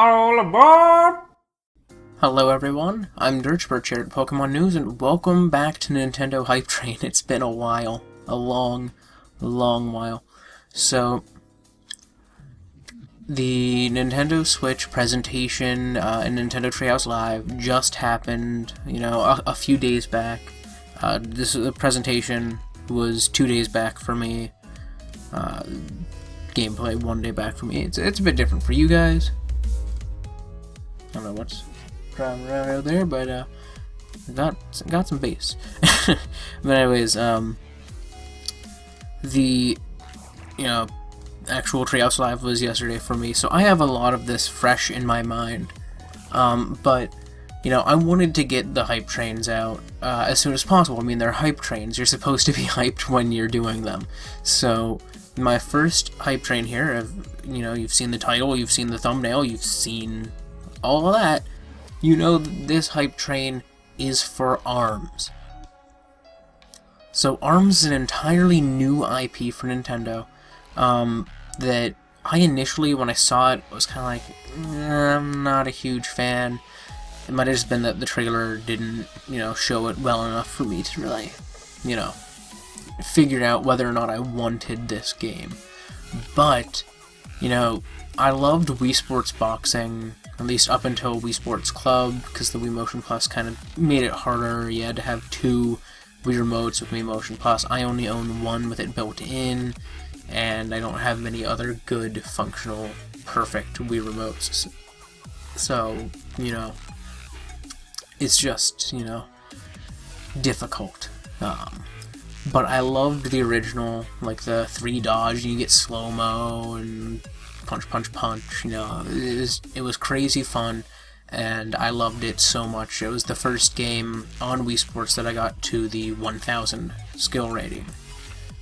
All aboard! Hello everyone, I'm DurchBurch here at Pokemon News, and welcome back to Nintendo Hype Train. It's been a while. A long while. So, the Nintendo Switch presentation in Nintendo Treehouse Live just happened, a few days back. The presentation was 2 days back for me. Gameplay 1 day back for me. It's a bit different for you guys. I don't know what's driving around out there, but got some bass. But anyways, the actual Treehouse Live was yesterday for me, so I have a lot of this fresh in my mind. But I wanted to get the hype trains out as soon as possible. I mean, they're hype trains. You're supposed to be hyped when you're doing them. So my first hype train here, you've seen the title, you've seen the thumbnail, you've seen all of that. This hype train is for ARMS. So ARMS is an entirely new IP for Nintendo that I initially, when I saw it, was kind of like, I'm not a huge fan. It might have just been that the trailer didn't, show it well enough for me to really, figure out whether or not I wanted this game. But, I loved Wii Sports Boxing, at least up until Wii Sports Club, because the Wii Motion Plus kind of made it harder. You had to have 2 Wii remotes with Wii Motion Plus. I only own one with it built in, and I don't have many other good, functional, perfect Wii remotes. So, it's just, difficult. But I loved the original, like the 3 dodge, and you get slow-mo, and punch, it was crazy fun, and I loved it so much. It was the first game on Wii Sports that I got to the 1000 skill rating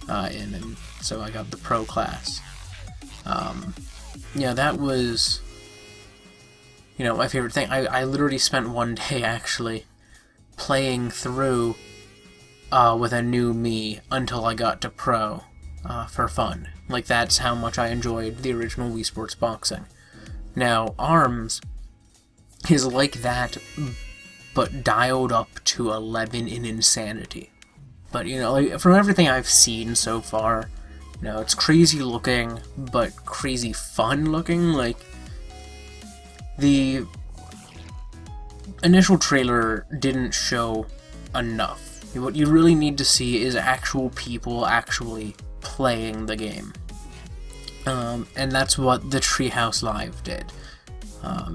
and so I got the pro class. That was, my favorite thing. I literally spent one day, actually, playing through with a new me until I got to pro for fun. Like, that's how much I enjoyed the original Wii Sports Boxing. Now, ARMS is like that, but dialed up to 11 in insanity. But, from everything I've seen so far, it's crazy looking, but crazy fun looking. Like, the initial trailer didn't show enough. What you really need to see is actual people actually playing the game. And that's what the Treehouse Live did.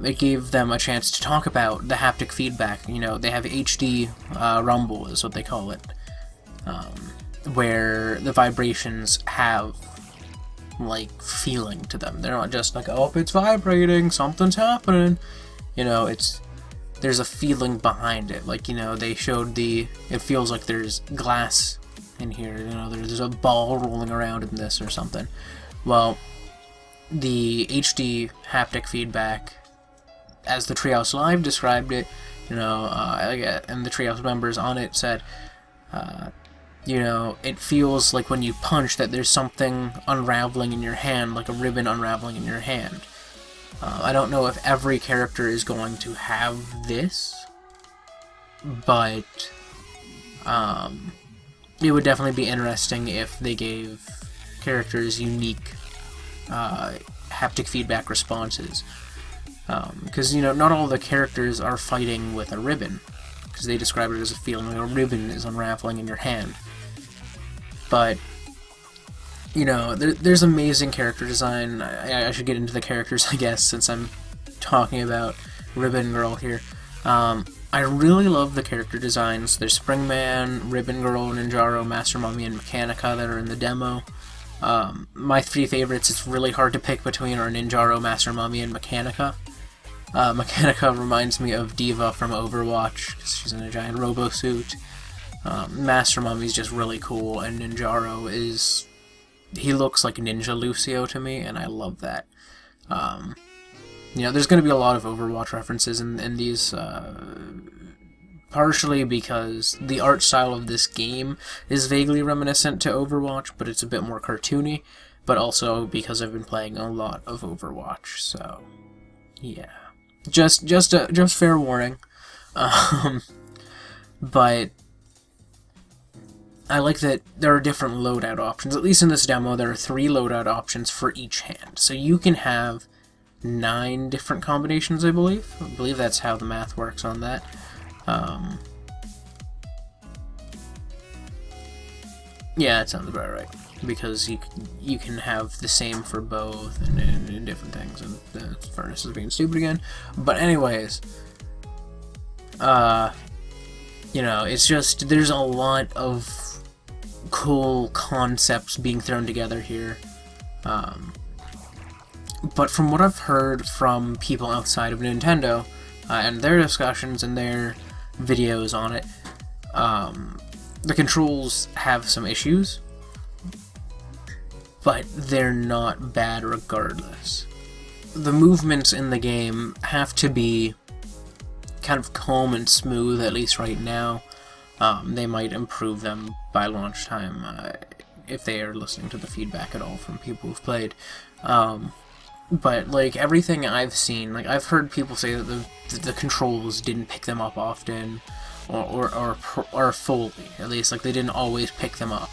It gave them a chance to talk about the haptic feedback. They have HD rumble is what they call it, where the vibrations have, like, feeling to them. They're not just like, oh, it's vibrating, something's happening. There's a feeling behind it. Like, they showed it feels like there's glass in here, there's a ball rolling around in this or something. Well, the HD haptic feedback, as the Treehouse Live described it, and the Treehouse members on it said, it feels like when you punch that there's something unraveling in your hand, like a ribbon unraveling in your hand. I don't know if every character is going to have this, but it would definitely be interesting if they gave characters unique haptic feedback responses. Because, not all the characters are fighting with a ribbon, because they describe it as a feeling like a ribbon is unraveling in your hand. But, there's amazing character design. I should get into the characters, I guess, since I'm talking about Ribbon Girl here. I really love the character designs. There's Springman, Ribbon Girl, Ninjaro, Master Mummy, and Mechanica that are in the demo. My 3 favorites, it's really hard to pick between, are Ninjaro, Master Mummy, and Mechanica. Mechanica reminds me of Diva from Overwatch, because she's in a giant robo-suit. Master Mummy's just really cool, and Ninjaro he looks like Ninja Lucio to me, and I love that. There's going to be a lot of Overwatch references in these, partially because the art style of this game is vaguely reminiscent to Overwatch, but it's a bit more cartoony, but also because I've been playing a lot of Overwatch, so Yeah. Just fair warning. Um, but I like that there are different loadout options. At least in this demo, there are 3 loadout options for each hand. So you can have 9 different combinations, I believe. I believe that's how the math works on that. Yeah, that sounds about right. Because you can have the same for both and different things. And the furnace is being stupid again. But anyways, you know, it's just, there's a lot of cool concepts being thrown together here. But from what I've heard from people outside of Nintendo, and their discussions and their videos on it, the controls have some issues, but they're not bad regardless. The movements in the game have to be kind of calm and smooth, at least right now. They might improve them by launch time, if they are listening to the feedback at all from people who've played. But, like, everything I've seen, like, I've heard people say that the controls didn't pick them up often, or fully, at least, like, they didn't always pick them up.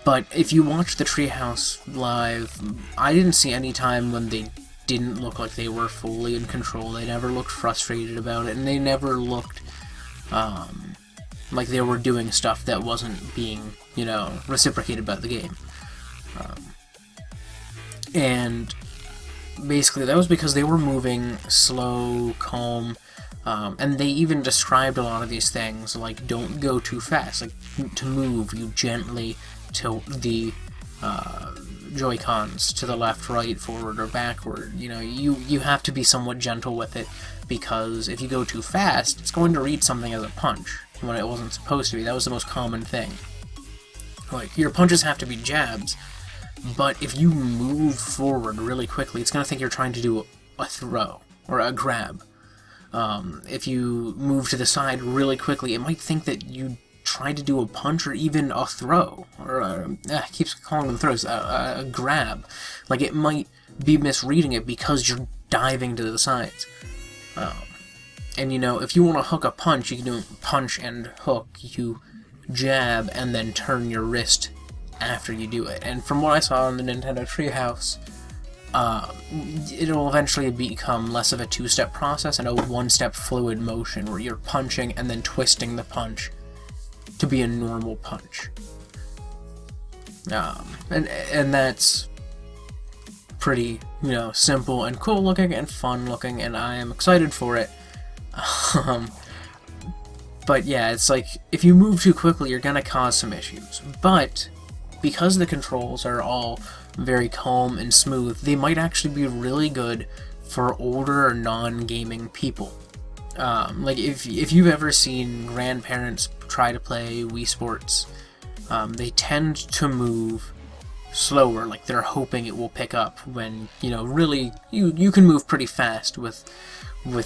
But if you watch the Treehouse live, I didn't see any time when they didn't look like they were fully in control. They never looked frustrated about it, and they never looked like they were doing stuff that wasn't being, you know, reciprocated by the game. And basically that was because they were moving slow, calm, and they even described a lot of these things, like, don't go too fast. Like, to move, you gently tilt the Joy-Cons to the left, right, forward, or backward. You know, you have to be somewhat gentle with it, because if you go too fast, it's going to read something as a punch when it wasn't supposed to be. That was the most common thing. Like, your punches have to be jabs, but if you move forward really quickly, it's going to think you're trying to do a throw, or a grab. If you move to the side really quickly, it might think that you tried to do a punch or even a throw, or it keeps calling them throws, a grab. Like, it might be misreading it because you're diving to the sides. And, you know, if you want to hook a punch, you can do punch and hook. You jab and then turn your wrist after you do it. And from what I saw in the Nintendo Treehouse, it'll eventually become less of a 2-step process and a 1-step fluid motion where you're punching and then twisting the punch to be a normal punch. And that's pretty, you know, simple and cool looking and fun looking, and I am excited for it. But yeah, it's like, if you move too quickly, you're gonna cause some issues. But because the controls are all very calm and smooth, they might actually be really good for older, non-gaming people. Like, if you've ever seen grandparents try to play Wii Sports, they tend to move slower, like they're hoping it will pick up, when, you know, really, you can move pretty fast with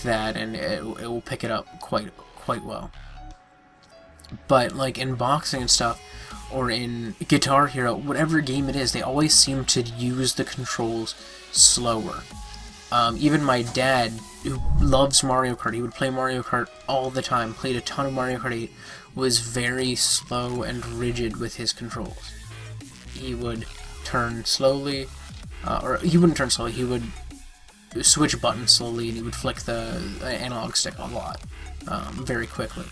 that, and it will pick it up quite well. But, like, in boxing and stuff, or in Guitar Hero, whatever game it is, they always seem to use the controls slower. Even my dad, who loves Mario Kart, he would play Mario Kart all the time, played a ton of Mario Kart 8, was very slow and rigid with his controls. He would turn slowly, or he wouldn't turn slowly, he would switch buttons slowly, and he would flick the analog stick a lot, very quickly.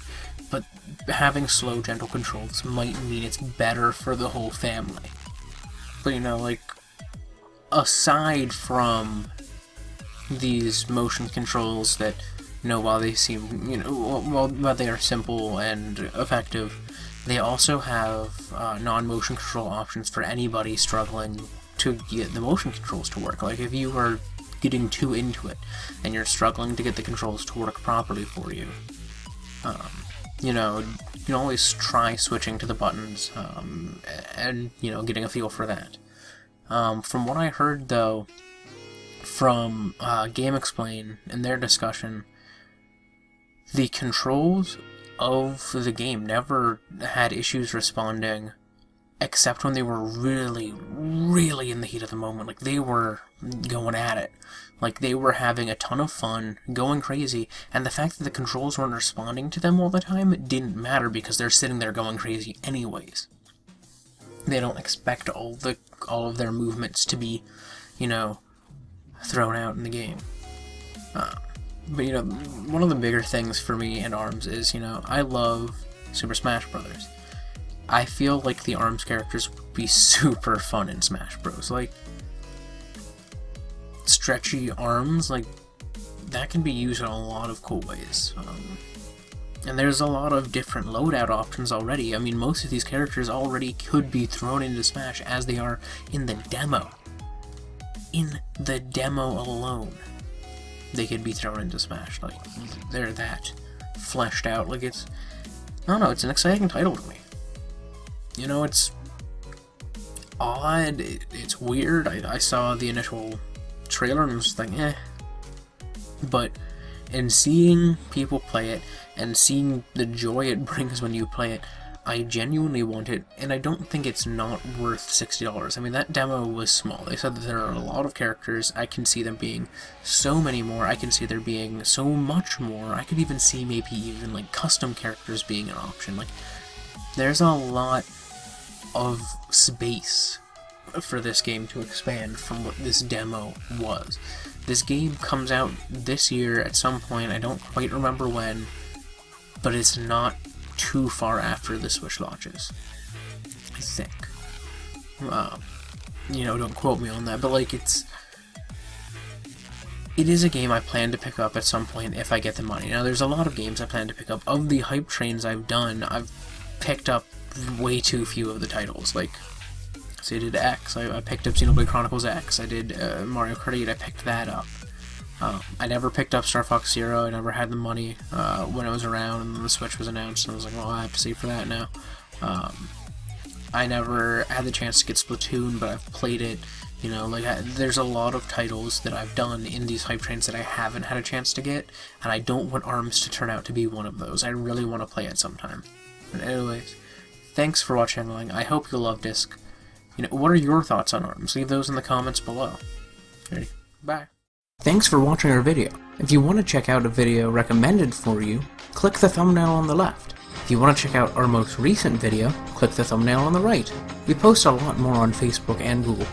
But having slow, gentle controls might mean it's better for the whole family. But, you know, like, aside from these motion controls that, you know, while they seem, you know, while they are simple and effective, they also have non-motion control options for anybody struggling to get the motion controls to work. Like, if you are getting too into it and you're struggling to get the controls to work properly for you, you know, you can always try switching to the buttons, and, you know, getting a feel for that. From what I heard, though, from Game Explain in their discussion, the controls of the game never had issues responding except when they were really, really in the heat of the moment. Like, they were going at it. Like, they were having a ton of fun, going crazy, and the fact that the controls weren't responding to them all the time didn't matter because they're sitting there going crazy anyways. They don't expect all of their movements to be, you know, thrown out in the game. But, you know, one of the bigger things for me in ARMS is, you know, I love Super Smash Brothers. I feel like the ARMS characters would be super fun in Smash Bros. Like, stretchy arms, like, that can be used in a lot of cool ways. And there's a lot of different loadout options already. I mean, most of these characters already could be thrown into Smash as they are in the demo. In the demo alone, they could be thrown into Smash. Like, they're that fleshed out. Like, it's, I don't know, it's an exciting title to me. You know, it's odd, it's weird. I saw the initial trailer and was just like, eh. But in seeing people play it, and seeing the joy it brings when you play it, I genuinely want it, and I don't think it's not worth $60. I mean, that demo was small. They said that there are a lot of characters. I can see them being so many more. I can see there being so much more. I could even see maybe even, like, custom characters being an option. Like, there's a lot of space for this game to expand from what this demo was. This game comes out this year at some point, I don't quite remember when, but it's not too far after the Switch launches, I think. You know, don't quote me on that, but like, it is a game I plan to pick up at some point if I get the money. Now, there's a lot of games I plan to pick up. Of the hype trains I've done, I've picked up way too few of the titles. Like, so I did X, I picked up Xenoblade Chronicles X, I did Mario Kart 8, I picked that up. I never picked up Star Fox Zero, I never had the money when it was around, and then the Switch was announced, and I was like, well, I have to save for that now. I never had the chance to get Splatoon, but I've played it. You know, like, there's a lot of titles that I've done in these hype trains that I haven't had a chance to get, and I don't want ARMS to turn out to be one of those. I really want to play it sometime. But anyways, thanks for watching. I hope you love Disc. You know, what are your thoughts on ARMS? Leave those in the comments below. Ready? Bye. Thanks for watching our video. If you want to check out a video recommended for you, click the thumbnail on the left. If you want to check out our most recent video, click the thumbnail on the right. We post a lot more on Facebook and Google+,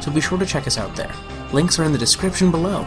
so be sure to check us out there. Links are in the description below.